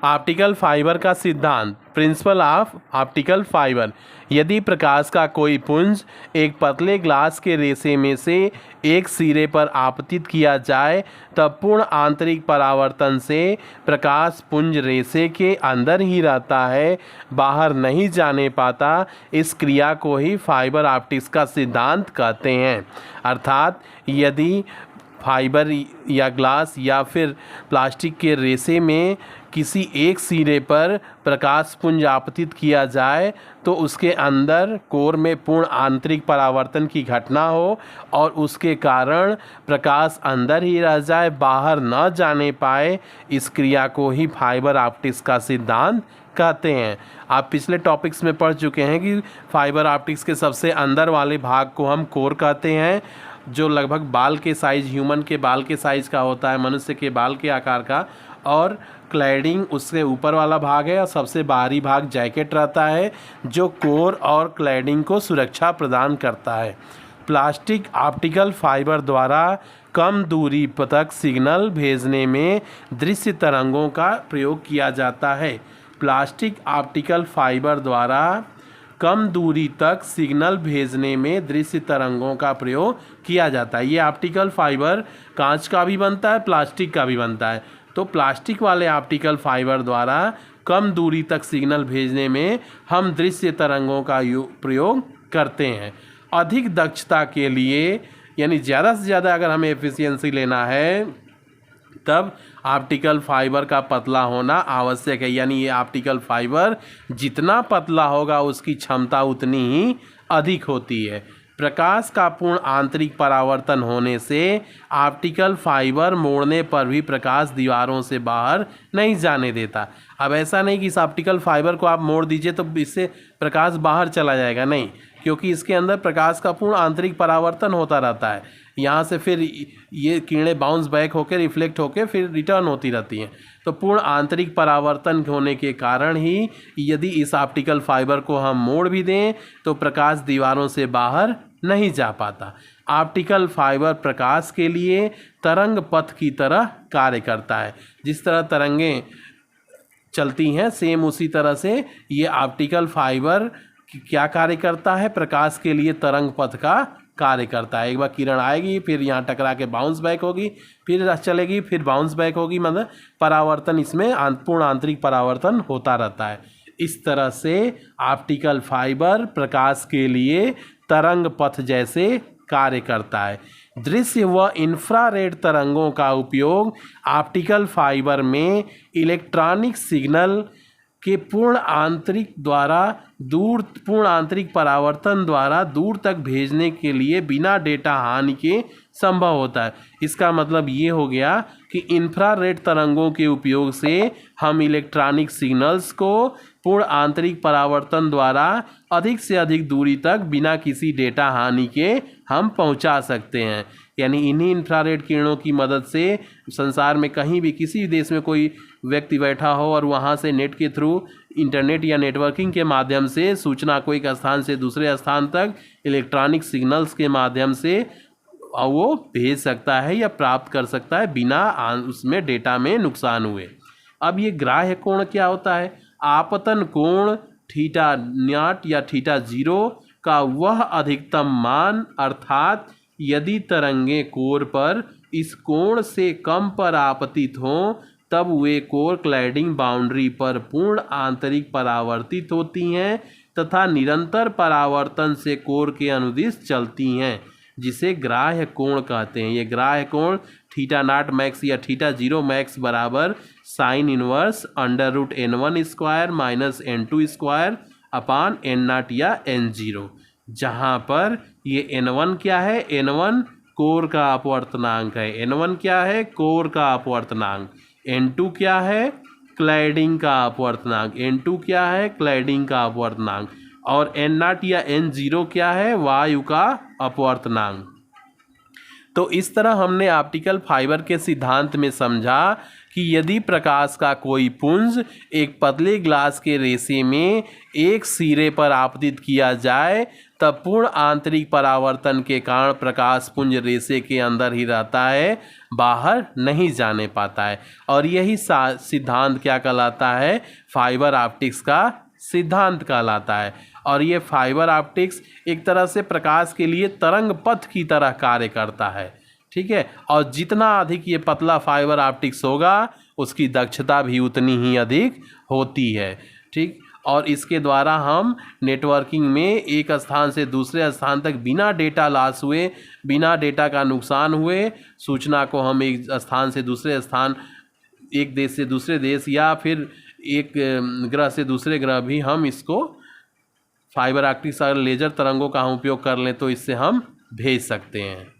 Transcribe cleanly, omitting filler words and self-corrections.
Optical fibre का सिद्धांत, principle of optical fibre. यदि प्रकाश का कोई पुंज एक पतले ग्लास के रेशे में से एक सिरे पर आपतित किया जाए तब पूर्ण आंतरिक परावर्तन से प्रकाश पुंज रेशे के अंदर ही रहता है, बाहर नहीं जाने पाता। इस क्रिया को ही फाइबर ऑप्टिक्स का सिद्धांत कहते हैं। अर्थात यदि फाइबर या ग्लास या फिर प्लास्टिक के रेशे में किसी एक सिरे पर प्रकाश पुंज आपतित किया जाए तो उसके अंदर कोर में पूर्ण आंतरिक परावर्तन की घटना हो और उसके कारण प्रकाश अंदर ही रह जाए, बाहर न जाने पाए। इस क्रिया को ही फाइबर ऑप्टिक्स का सिद्धांत कहते हैं। आप पिछले टॉपिक्स में पढ़ चुके हैं कि फाइबर ऑप्टिक्स के सबसे अंदर वाले भाग को हम कोर कहते हैं, जो लगभग बाल के साइज, ह्यूमन के बाल के साइज का होता है, मनुष्य के बाल के आकार का। और क्लैडिंग उससे ऊपर वाला भाग है और सबसे बाहरी भाग जैकेट रहता है, जो कोर और क्लैडिंग को सुरक्षा प्रदान करता है। प्लास्टिक ऑप्टिकल फाइबर द्वारा कम दूरी तक सिग्नल भेजने में दृश्य तरंगों का प्रयोग किया जाता है। प्लास्टिक ऑप्टिकल फाइबर द्वारा कम दूरी तक सिग्नल भेजने में दृश्य तरंगों का प्रयोग किया जाता है। ये ऑप्टिकल फाइबर कांच का भी बनता है, प्लास्टिक का भी बनता है। तो प्लास्टिक वाले ऑप्टिकल फाइबर द्वारा कम दूरी तक सिग्नल भेजने में हम दृश्य तरंगों का प्रयोग करते हैं। अधिक दक्षता के लिए, यानी ज़्यादा से ज़्यादा अगर हमें एफिशिएंसी लेना है, तब ऑप्टिकल फाइबर का पतला होना आवश्यक है। यानी ये ऑप्टिकल फाइबर जितना पतला होगा उसकी क्षमता उतनी ही अधिक होती है। प्रकाश का पूर्ण आंतरिक परावर्तन होने से ऑप्टिकल फाइबर मोड़ने पर भी प्रकाश दीवारों से बाहर नहीं जाने देता। अब ऐसा नहीं कि इस ऑप्टिकल फाइबर को आप मोड़ दीजिए तो इससे प्रकाश बाहर चला जाएगा, नहीं, क्योंकि इसके अंदर प्रकाश का पूर्ण आंतरिक परावर्तन होता रहता है। यहाँ से फिर ये किरणें बाउंस बैक होकर रिफ्लेक्ट होकर फिर रिटर्न होती रहती हैं। तो पूर्ण आंतरिक परावर्तन होने के कारण ही यदि इस ऑप्टिकल फाइबर को हम मोड़ भी दें तो प्रकाश दीवारों से बाहर नहीं जा पाता। ऑप्टिकल फाइबर प्रकाश के लिए तरंग पथ की तरह कार्य करता है। जिस तरह तरंगें चलती हैं, सेम उसी तरह से ये ऑप्टिकल फाइबर क्या कार्य करता है, प्रकाश के लिए तरंग पथ का कार्य करता है। एक बार किरण आएगी, फिर यहाँ टकरा के बाउंस बैक होगी, फिर चलेगी, फिर बाउंस बैक होगी, मतलब परावर्तन, इसमें पूर्ण आंतरिक परावर्तन होता रहता है। इस तरह से ऑप्टिकल फाइबर प्रकाश के लिए तरंग पथ जैसे कार्य करता है। दृश्य व इंफ्रारेड तरंगों का उपयोग ऑप्टिकल फाइबर में इलेक्ट्रॉनिक सिग्नल के पूर्ण आंतरिक परावर्तन द्वारा दूर तक भेजने के लिए बिना डेटा हानि के संभव होता है। इसका मतलब ये हो गया कि इंफ्रारेड तरंगों के उपयोग से हम इलेक्ट्रॉनिक सिग्नल्स को पूर्ण आंतरिक परावर्तन द्वारा अधिक से अधिक दूरी तक बिना किसी डेटा हानि के हम पहुंचा सकते हैं। यानी इन्हीं इंफ्रारेड किरणों की मदद से संसार में कहीं भी किसी भी देश में कोई व्यक्ति बैठा हो और वहां से नेट के थ्रू, इंटरनेट या नेटवर्किंग के माध्यम से सूचना को एक स्थान से दूसरे स्थान तक इलेक्ट्रॉनिक सिग्नल्स के माध्यम से वो भेज सकता है या प्राप्त कर सकता है बिना उसमें डेटा में नुकसान हुए। अब ये ग्राह्य कोण क्या होता है? आपतन कोण थीटा नॉट या थीटा जीरो का वह अधिकतम मान, अर्थात यदि तरंगे कोर पर इस कोण से कम पर आपतित हों तब वे कोर क्लैडिंग बाउंड्री पर पूर्ण आंतरिक परावर्तित होती हैं तथा निरंतर परावर्तन से कोर के अनुदिश चलती हैं, जिसे ग्राह्य कोण कहते हैं। ये ग्राह्य कोण थीटा नॉट मैक्स या थीटा जीरो मैक्स बराबर sine inverse under root n1 square minus n2 square upon n0 या n0, जहाँ पर ये n1 क्या है? n1 कोर का अपवर्तनांक है। n1 क्या है? कोर का अपवर्तनांक। n2 क्या है? क्लैडिंग का अपवर्तनांक। n2 क्या है? क्लैडिंग का अपवर्तनांक। और n0 या n0 क्या है? वायु का अपवर्तनांक। तो इस तरह हमने ऑप्टिकल फाइबर के सिद्धांत में समझा कि यदि प्रकाश का कोई पुंज एक पतले ग्लास के रेशे में एक सिरे पर आपतित किया जाए तब पूर्ण आंतरिक परावर्तन के कारण प्रकाश पुंज रेशे के अंदर ही रहता है, बाहर नहीं जाने पाता है। और यही सिद्धांत क्या कहलाता है? फाइबर ऑप्टिक्स का सिद्धांत कहलाता है। और ये फाइबर ऑप्टिक्स एक तरह से प्रकाश के लिए तरंग पथ की तरह कार्य करता है, ठीक है। और जितना अधिक ये पतला फाइबर ऑप्टिक्स होगा उसकी दक्षता भी उतनी ही अधिक होती है, ठीक। और इसके द्वारा हम नेटवर्किंग में एक स्थान से दूसरे स्थान तक बिना डेटा लॉस हुए, बिना डेटा का नुकसान हुए, सूचना को हम एक स्थान से दूसरे स्थान, एक देश से दूसरे देश, या फिर एक ग्रह से दूसरे ग्रह भी हम इसको फाइबर ऑप्टिक्स और लेज़र तरंगों का हम उपयोग कर लें तो इससे हम भेज सकते हैं।